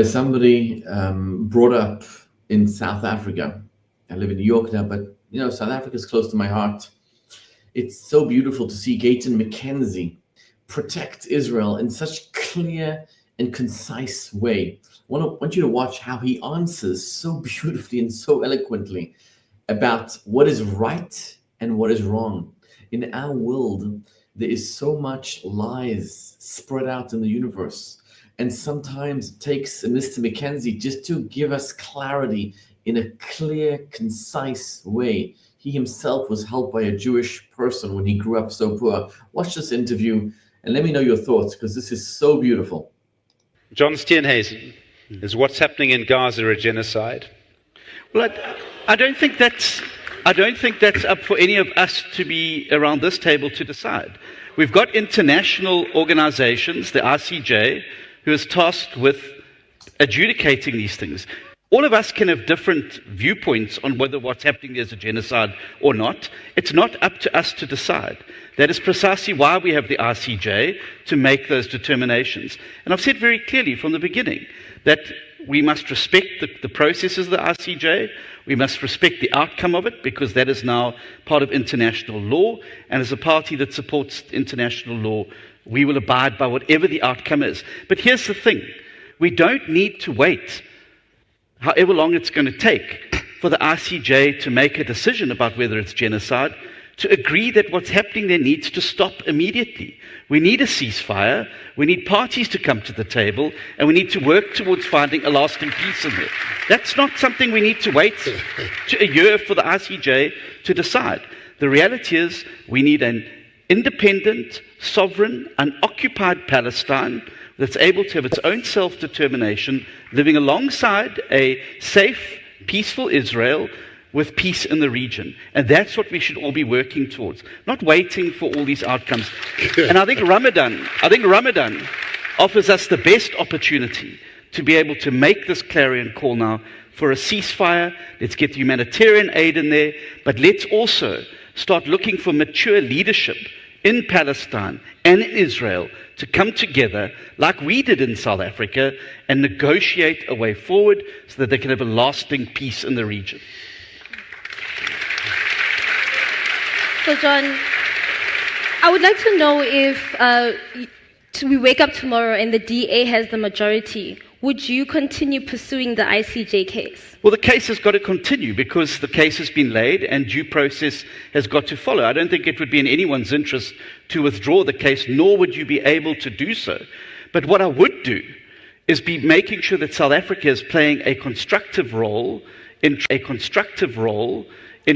Somebody brought up in South Africa. I live in New York now, but South Africa is close to my heart. It's so beautiful to see Gayton Mckenzie protect Israel in such clear and concise way. I want you to watch how he answers so beautifully and so eloquently about what is right and what is wrong. In our world, there is so much lies spread out in the universe. And sometimes it takes Mr. Mckenzie just to give us clarity in a clear, concise way. He himself was helped by a Jewish person when he grew up so poor. Watch this interview and let me know your thoughts, because this is so beautiful. John Steenhuisen, is what's happening in Gaza a genocide? Well, I don't think that's up for any of us to be around this table to decide. We've got international organizations, the ICJ, who is tasked with adjudicating these things. All of us can have different viewpoints on whether what's happening there is a genocide or not. It's not up to us to decide. That is precisely why we have the ICJ, to make those determinations. And I've said very clearly from the beginning that we must respect the processes of the ICJ. We must respect the outcome of it, because that is now part of international law. And as a party that supports international law, we will abide by whatever the outcome is. But here's the thing. We don't need to wait however long it's going to take for the ICJ to make a decision about whether it's genocide, to agree that what's happening there needs to stop immediately. We need a ceasefire, we need parties to come to the table, and we need to work towards finding a lasting peace in there. That's not something we need to wait to a year for the ICJ to decide. The reality is we need an independent, sovereign, unoccupied Palestine that's able to have its own self-determination, living alongside a safe, peaceful Israel with peace in the region. And that's what we should all be working towards, not waiting for all these outcomes. And I think Ramadan offers us the best opportunity to be able to make this clarion call now for a ceasefire. Let's get humanitarian aid in there, but let's also start looking for mature leadership in Palestine and in Israel to come together like we did in South Africa and negotiate a way forward so that they can have a lasting peace in the region. So John, I would like to know if we wake up tomorrow and the DA has the majority, would you continue pursuing the ICJ case? Well, the case has got to continue because the case has been laid and due process has got to follow. I don't think it would be in anyone's interest to withdraw the case, nor would you be able to do so. But what I would do is be making sure that South Africa is playing a constructive role in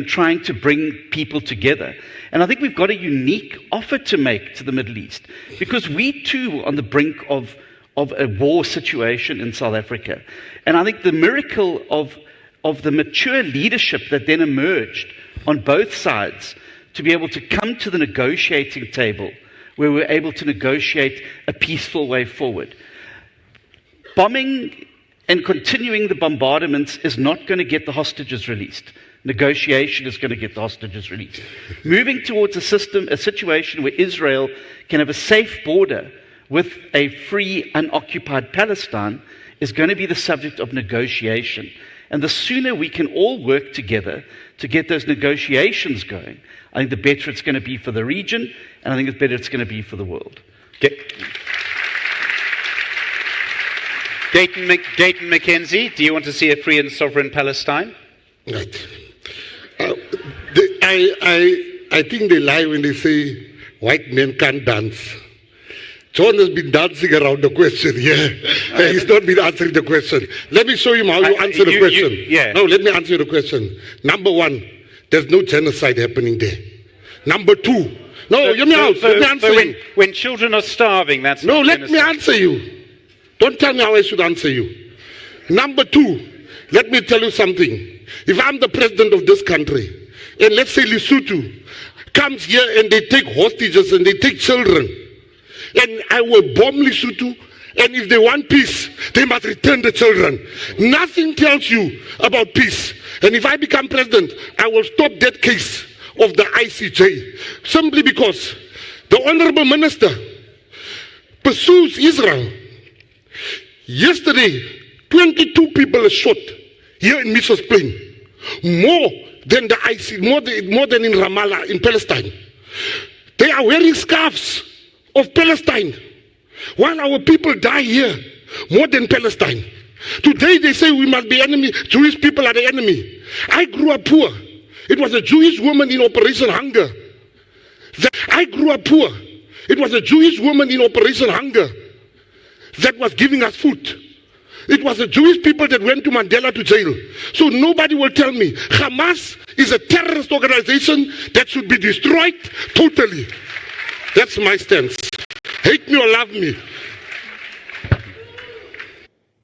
trying to bring people together. And I think we've got a unique offer to make to the Middle East, because we too are on the brink of a war situation in South Africa. And I think the miracle of the mature leadership that then emerged on both sides to be able to come to the negotiating table where we're able to negotiate a peaceful way forward. Bombing and continuing the bombardments is not going to get the hostages released. Negotiation is going to get the hostages released. Moving towards a situation where Israel can have a safe border with a free, unoccupied Palestine is going to be the subject of negotiation. And the sooner we can all work together to get those negotiations going, I think the better it's going to be for the region, and I think the better it's going to be for the world. Gayton Mckenzie, do you want to see a free and sovereign Palestine? Right. I think they lie when they say white men can't dance. John has been dancing around the question here. He's not been answering the question. Let me show him how you answer the question. No, let me answer the question. Number one, there's no genocide happening there. Number two, let me answer you. When children are starving, that's no, not let genocide. me answer you. Don't tell me how I should answer you. Number two, let me tell you something. If I'm the president of this country, and let's say Lesotho comes here and they take hostages and they take children, and I will bomb Lesotho, and if they want peace, they must return the children. Nothing tells you about peace. And if I become president, I will stop that case of the ICJ, simply because the honorable minister pursues Israel. Yesterday, 22 people shot here in Missos Plain. More than the IC, more than in Ramallah, in Palestine. They are wearing scarves of Palestine, while our people die here more than Palestine. Today they say we must be enemy. Jewish people are the enemy. I grew up poor. It was a Jewish woman in Operation Hunger. I grew up poor. It was a Jewish woman in Operation Hunger that was giving us food. It was the Jewish people that went to Mandela to jail. So nobody will tell me Hamas is a terrorist organization that should be destroyed totally. That's my stance. Hate me or love me.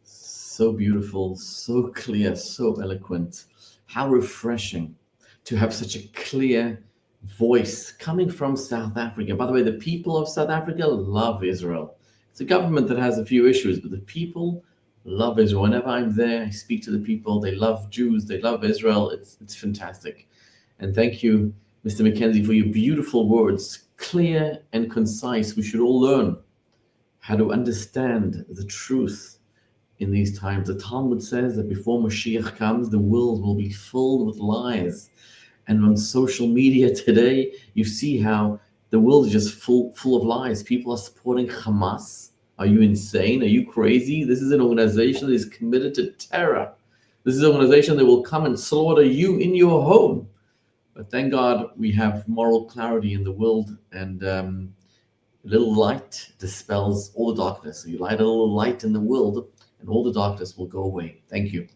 So beautiful, so clear, so eloquent. How refreshing to have such a clear voice coming from South Africa. By the way, the people of South Africa love Israel. It's a government that has a few issues, but the people love Israel. Whenever I'm there, I speak to the people. They love Jews. They love Israel. It's fantastic. And thank you, Mr. Mckenzie, for your beautiful words. Clear and concise. We should all learn how to understand the truth in these times. The Talmud says that before Mashiach comes, the world will be filled with lies. And on social media today, you see how the world is just full of lies. People are supporting Hamas. Are you insane? Are you crazy? This is an organization that is committed to terror. This is an organization that will come and slaughter you in your home. But thank God we have moral clarity in the world, and a little light dispels all the darkness. So you light a little light in the world, and all the darkness will go away. Thank you.